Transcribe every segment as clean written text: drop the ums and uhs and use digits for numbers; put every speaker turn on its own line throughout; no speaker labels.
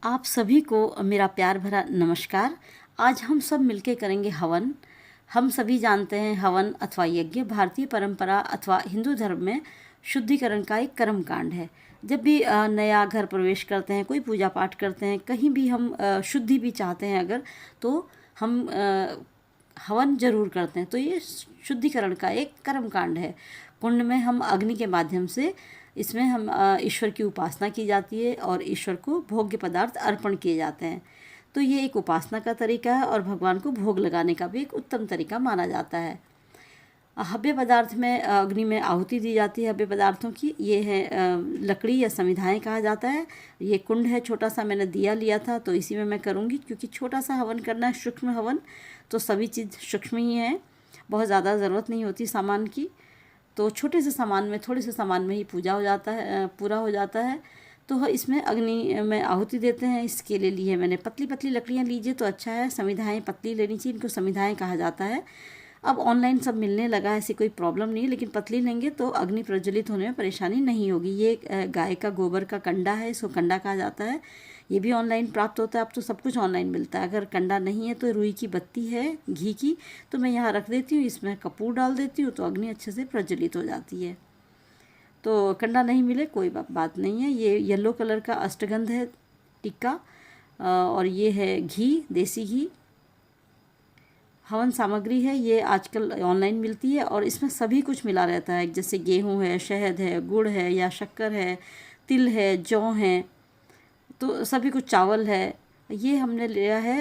आप सभी को मेरा प्यार भरा नमस्कार। आज हम सब मिलके करेंगे हवन। हम सभी जानते हैं हवन अथवा यज्ञ भारतीय परंपरा अथवा हिंदू धर्म में शुद्धिकरण का एक कर्म कांड है। जब भी नया घर प्रवेश करते हैं, कोई पूजा पाठ करते हैं, कहीं भी हम शुद्धि भी चाहते हैं अगर, तो हम हवन जरूर करते हैं। तो ये शुद्धिकरण का एक कर्म कांड है। कुंड में हम अग्नि के माध्यम से इसमें हम ईश्वर की उपासना की जाती है और ईश्वर को भोग्य पदार्थ अर्पण किए जाते हैं। तो ये एक उपासना का तरीका है और भगवान को भोग लगाने का भी एक उत्तम तरीका माना जाता है। हव्य पदार्थ में अग्नि में आहुति दी जाती है। हव्य पदार्थों की ये है लकड़ी या समिधाएं कहा जाता है। ये कुंड है छोटा सा, मैंने दिया लिया था तो इसी में मैं करूँगी, क्योंकि छोटा सा हवन करना है, सूक्ष्म हवन, तो सभी चीज़ सूक्ष्म ही है, बहुत ज़्यादा ज़रूरत नहीं होती सामान की। तो छोटे से सामान में, थोड़े से सामान में ही पूजा हो जाता है, पूरा हो जाता है। तो इसमें अग्नि में आहुति देते हैं। इसके लिए लिए मैंने पतली पतली लकड़ियाँ लीजिए तो अच्छा है, समिधाएं पतली लेनी चाहिए, इनको समिधाएं कहा जाता है। अब ऑनलाइन सब मिलने लगा है, ऐसी कोई प्रॉब्लम नहीं है, लेकिन पतली लेंगे तो अग्नि प्रज्वलित होने में परेशानी नहीं होगी। ये गाय का गोबर का कंडा है, इसको कंडा कहा जाता है। ये भी ऑनलाइन प्राप्त होता है, अब तो सब कुछ ऑनलाइन मिलता है। अगर कंडा नहीं है तो रुई की बत्ती है घी की, तो मैं यहाँ रख देती हूँ, इसमें कपूर डाल देती हूँ तो अग्नि अच्छे से प्रज्वलित हो जाती है। तो कंडा नहीं मिले कोई बात नहीं है। ये येलो कलर का अष्टगंध है टिक्का, और ये है घी, देसी घी। हवन सामग्री है, ये आजकल ऑनलाइन मिलती है और इसमें सभी कुछ मिला रहता है, जैसे गेहूं है, शहद है, गुड़ है या शक्कर है, तिल है, जौ है, तो सभी कुछ, चावल है। ये हमने लिया है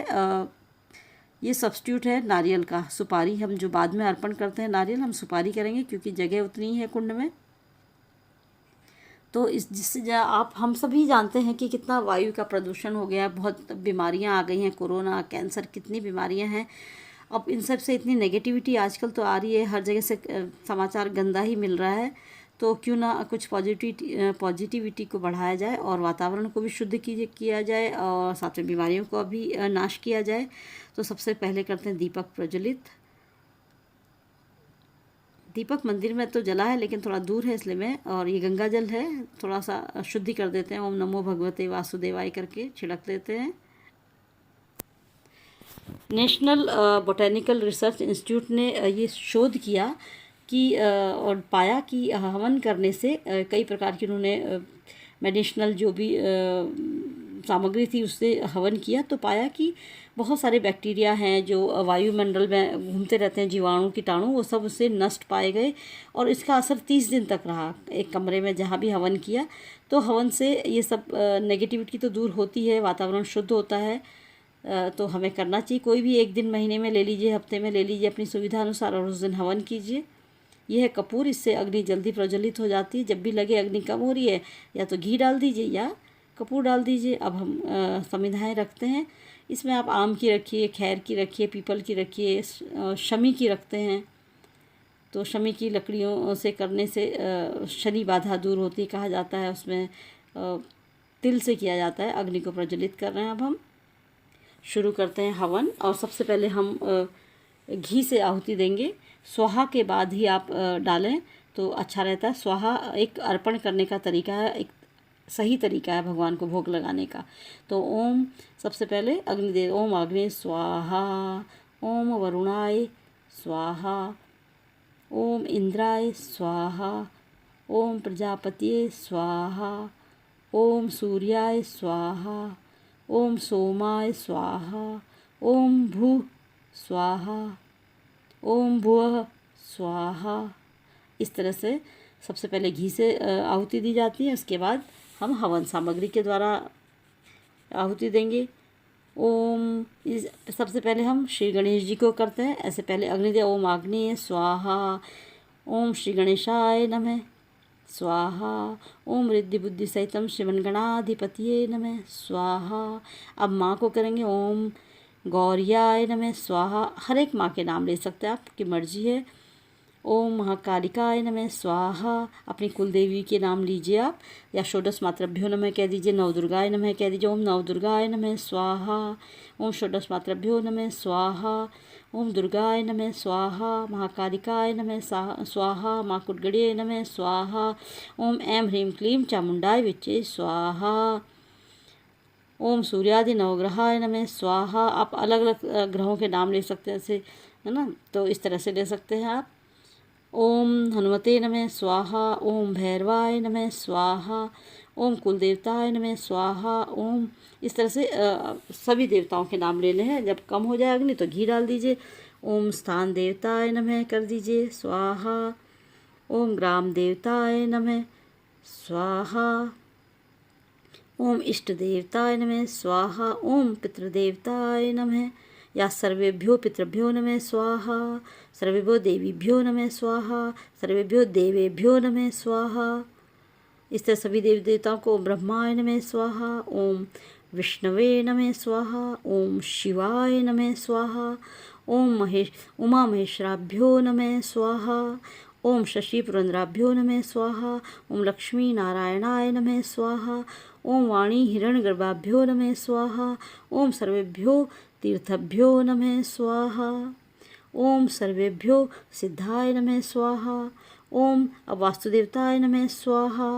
ये सब्स्टिट्यूट है नारियल का। सुपारी हम जो बाद में अर्पण करते हैं नारियल, हम सुपारी करेंगे क्योंकि जगह उतनी है कुंड में। तो इस जिससे आप हम सभी जानते हैं कि कितना वायु का प्रदूषण हो गया है, बहुत बीमारियां आ गई हैं, कोरोना, कैंसर, कितनी बीमारियां हैं। अब इन सब से इतनी नेगेटिविटी आजकल तो आ रही है, हर जगह से समाचार गंदा ही मिल रहा है। तो क्यों ना कुछ पॉजिटिविटी को बढ़ाया जाए और वातावरण को भी शुद्ध किया जाए और साथ में बीमारियों को भी नाश किया जाए। तो सबसे पहले करते हैं दीपक प्रज्वलित। दीपक मंदिर में तो जला है लेकिन थोड़ा दूर है इसलिए मैं, और ये गंगा जल है, थोड़ा सा शुद्धि कर देते हैं। ओम नमो भगवते वासुदेवाय करके छिड़क देते हैं। नेशनल बोटेनिकल रिसर्च इंस्टीट्यूट ने ये शोध किया कि और पाया कि हवन करने से कई प्रकार की उन्होंने मेडिसिनल जो भी सामग्री थी उससे हवन किया, तो पाया कि बहुत सारे बैक्टीरिया हैं जो वायुमंडल में घूमते रहते हैं, जीवाणु कीटाणु, वो सब उससे नष्ट पाए गए और इसका असर 30 दिन तक रहा एक कमरे में जहाँ भी हवन किया। तो हवन से ये सब नेगेटिविटी तो दूर होती है, वातावरण शुद्ध होता है। तो हमें करना चाहिए। कोई भी एक दिन महीने में ले लीजिए, हफ्ते में ले लीजिए, अपनी सुविधा अनुसार, और उस दिन हवन कीजिए। यह है कपूर, इससे अग्नि जल्दी प्रज्वलित हो जाती है। जब भी लगे अग्नि कम हो रही है, या तो घी डाल दीजिए या कपूर डाल दीजिए। अब हम समिधाएँ रखते हैं। इसमें आप आम की रखिए, खैर की रखिए, पीपल की रखिए, शमी की रखते हैं। तो शमी की लकड़ियों से करने से शनि बाधा दूर होती कहा जाता है। उसमें तिल से किया जाता है। अग्नि को प्रज्वलित कर रहे हैं। अब हम शुरू करते हैं हवन, और सबसे पहले हम घी से आहुति देंगे। स्वाहा के बाद ही आप डालें तो अच्छा रहता है। स्वाहा एक अर्पण करने का तरीका है, एक सही तरीका है भगवान को भोग लगाने का। तो ओम, सबसे पहले अग्निदेव, ओम अग्नि स्वाहा, ओम वरुणाय स्वाहा, ओम इंद्राय स्वाहा, ओम प्रजापतिये स्वाहा, ओम सूर्याय स्वाहा, ओम सोमाय स्वाहा, ओम भू स्वाहा, ओम भुवः स्वाहा। इस तरह से सबसे पहले घी से आहुति दी जाती है। उसके बाद हम हवन सामग्री के द्वारा आहुति देंगे। ओम, सबसे पहले हम श्री गणेश जी को करते हैं। ऐसे पहले अग्निदेव, ओम आग्नेय स्वाहा, ओम श्री गणेशाय नमः स्वाहा, ओम रिद्धि बुद्धि सहितम श्रीमन्गणाधिपतिये नमः स्वाहा। अब माँ को करेंगे। ओम गौरियाय नमः स्वाहा। हर एक माँ के नाम ले सकते हैं, आपकी मर्जी है। ओम महाकालिकाय नमः स्वाहा। अपनी कुलदेवी के नाम लीजिए आप, या षोडश मातृभ्यो नमः कह दीजिए, नवदुर्गाय नमः कह दीजिए। ओम नवदुर्गाय नमः स्वाहा, ओम षोडश मातृभ्यो नमः स्वाहा, ओम दुर्गाय नमः स्वाहा, महाकालिकाय नमः स्वाहा, माँ कुटगड़े नमः स्वाहा, ओम ऐं ह्रीं क्लीं चामुंडाय विच्चे स्वाहा, ओम सूर्यादि नवग्रहाय नमः स्वाहा। आप अलग अलग ग्रहों के नाम ले सकते हैं, ऐसे है ना, तो इस तरह से ले सकते हैं आप। ओम हनुमते नमः स्वाहा। ओम भैरवाय नमः स्वाहा। ओम कुलदेवताय नमः स्वाहा। ओम, इस तरह से सभी देवताओं के नाम ले लें। जब कम हो जाए अग्नि तो घी डाल दीजिए। ओम स्थान देवताय नमः कर दीजिए स्वाहा। ओम ग्राम देवताय नमः स्वाहा। ओम इष्ट देवताय नमः स्वाहा। ओम पितृदेवताय नमः या सर्वेभ्यो पितृभ्यो नमः स्वाहा। सर्वेभ्यो देवीभ्यो नमः स्वाहा। सर्वेभ्यो देवेभ्यो नमः स्वाहा। इस तरह सभी देवी देवताओं को ओम ब्रह्माय नमः स्वाहा। ओम विष्णवे नमः स्वाहा। ओम शिवाय नमः स्वाहा। ओम उमा महेश्वराभ्यो नमः स्वाहा। ओम शशि पुरंदराभ्यो नमः स्वाहा। ओम लक्ष्मी नारायणाय नमः स्वाहा। ओम वाणी हिरण्यगर्भाभ्यो नमः स्वाहा। ओम सर्वेभ्यो तीर्थभ्यो नमः स्वाहा। ओम सर्वेभ्यो सिद्धाय नमः स्वाहा। ओम वास्तुदेवताय नमः स्वाहा।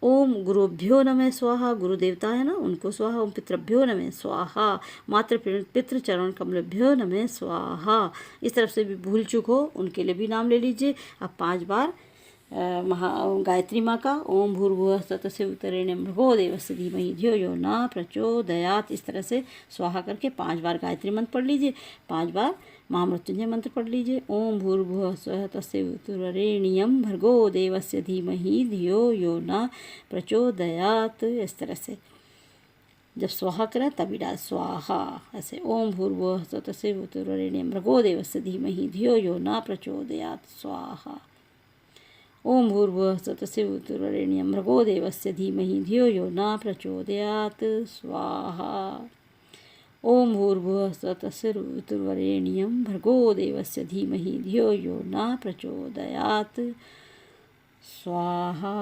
ओम गुरुभ्यो नमः स्वाहा। गुरुदेवता है ना, उनको स्वाहा। ओम पितृभ्यो नमः स्वाहा। मातृ पितृचरण कमलभ्यो नमः स्वाहा। इस तरफ से भी भूल चूक हो उनके लिए भी नाम ले लीजिए। अब 5 बार गायत्री माँ का ओम भूर्भुवः स्वतः भर्गो देवस्य धीमहि धियो यो न प्रचोदयात्, इस तरह से स्वाहा करके 5 बार गायत्री मंत्र पढ़ लीजिए। 5 बार महामृत्युंजय मंत्र पढ़ लीजिए। ओम भूर्भुवः स्वतः भर्गो देवस्य धीमहि धियो यो न प्रचोदयात्, इस तरह से जब स्वाहा करें तभी डाल स्वाहा ऐसे। ओम भूर्भुवः स्वतः भर्गो देवस्य धीमहि धियो यो न प्रचोदयात् स्वाहा। ओम भूर्भुवः स्वतः भर्गो देवस्य धीमहि धियो यो न प्रचोदयात् स्वाहा। ओम भूर्भुवः स्वतः भर्गो देवस्य धीमहि धियो यो न प्रचोदयात् स्वाहा।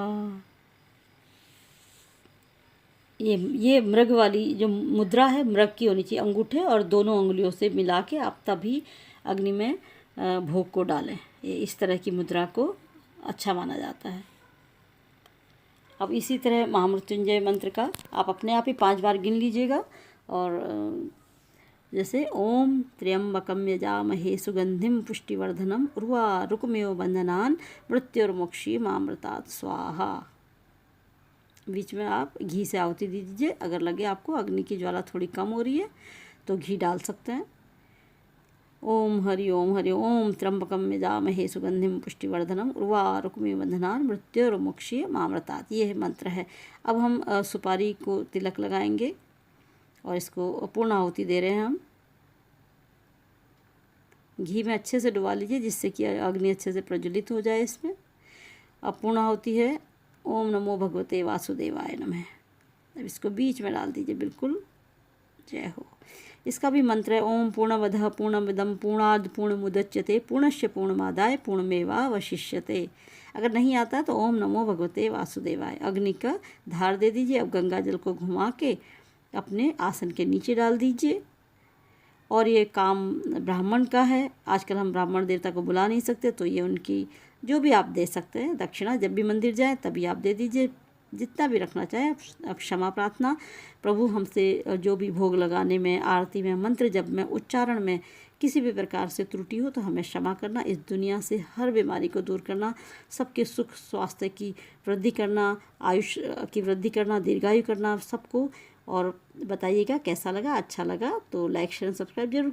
ये मृग वाली जो मुद्रा है मृग की होनी चाहिए। अंगूठे और दोनों उंगलियों से मिला के आप तभी अग्नि में भोग को डालें। ये इस तरह की मुद्रा को अच्छा माना जाता है। अब इसी तरह महामृत्युंजय मंत्र का आप अपने आप ही 5 बार गिन लीजिएगा। और जैसे ओम त्र्यंबकम यजामहे सुगंधिम पुष्टिवर्धनम उर्वारुकमेव बंधनान् मृत्युर्मोक्षीयमामृतात् स्वाहा। बीच में आप घी से आहुति दे दीजिए। अगर लगे आपको अग्नि की ज्वाला थोड़ी कम हो रही है तो घी डाल सकते हैं। ओम हरि ओम त्र्यंबकम यजामहे सुगंधिम पुष्टिवर्धनम उर्वारुकमेव बंधनान् मृत्युर्मोक्षीयमामृतात्, ये मंत्र है। अब हम सुपारी को तिलक लगाएंगे और इसको पूर्ण आहुति दे रहे हैं हम। घी में अच्छे से डुबा लीजिए जिससे कि अग्नि अच्छे से प्रज्वलित हो जाए इसमें। अब पूर्ण आहुति है ओम नमो भगवते वासुदेवाय नमः। अब इसको बीच में डाल दीजिए बिल्कुल। जय हो। इसका भी मंत्र है ओम पूर्णमदः पूर्णमिदं पूर्णाद् पूर्णमुदच्यते पूर्णस्य पूर्णमादाय पूर्णमेवावशिष्यते। अगर नहीं आता तो ओम नमो भगवते वासुदेवाय। अग्नि का धार दे दीजिए। अब गंगा जल को घुमा के अपने आसन के नीचे डाल दीजिए। और ये काम ब्राह्मण का है। आजकल हम ब्राह्मण देवता को बुला नहीं सकते तो ये उनकी जो भी आप दे सकते हैं दक्षिणा, जब भी मंदिर जाए तभी आप दे दीजिए। जितना भी रखना चाहे क्षमा प्रार्थना। प्रभु हमसे जो भी भोग लगाने में, आरती में, मंत्र जप में, उच्चारण में किसी भी प्रकार से त्रुटि हो तो हमें क्षमा करना। इस दुनिया से हर बीमारी को दूर करना, सबके सुख स्वास्थ्य की वृद्धि करना, आयुष की वृद्धि करना, दीर्घायु करना सबको। और बताइएगा कैसा लगा। अच्छा लगा तो लाइक शेयर सब्सक्राइब जरूर।